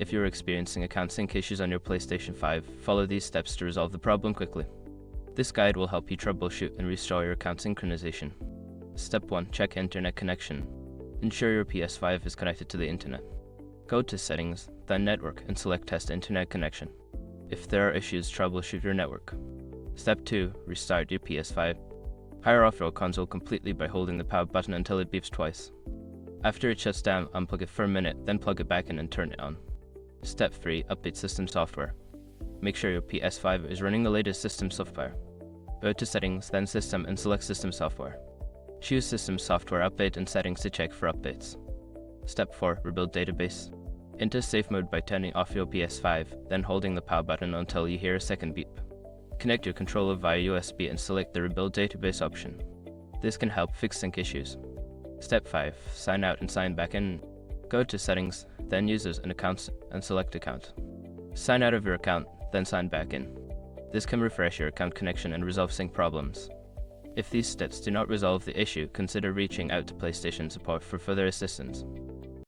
If you're experiencing account sync issues on your PlayStation 5, follow these steps to resolve the problem quickly. This guide will help you troubleshoot and restore your account synchronization. Step 1. Check internet connection. Ensure your PS5 is connected to the internet. Go to Settings, then Network, and select Test Internet Connection. If there are issues, troubleshoot your network. Step 2. Restart your PS5. Power off your console completely by holding the power button until it beeps twice. After it shuts down, unplug it for a minute, then plug it back in and turn it on. Step 3. Update system software. Make sure your PS5 is running the latest system software. Go to Settings, then System, and select System Software. Choose System Software Update and Settings to check for updates. Step 4. Rebuild database. Enter safe mode by turning off your PS5, then holding the power button until you hear a second beep. Connect your controller via USB and select the Rebuild database option. This can help fix sync issues. Step 5. Sign out and sign back in. Go to Settings, then Users and Accounts, and select Account. Sign out of your account, then sign back in. This can refresh your account connection and resolve sync problems. If these steps do not resolve the issue, consider reaching out to PlayStation support for further assistance.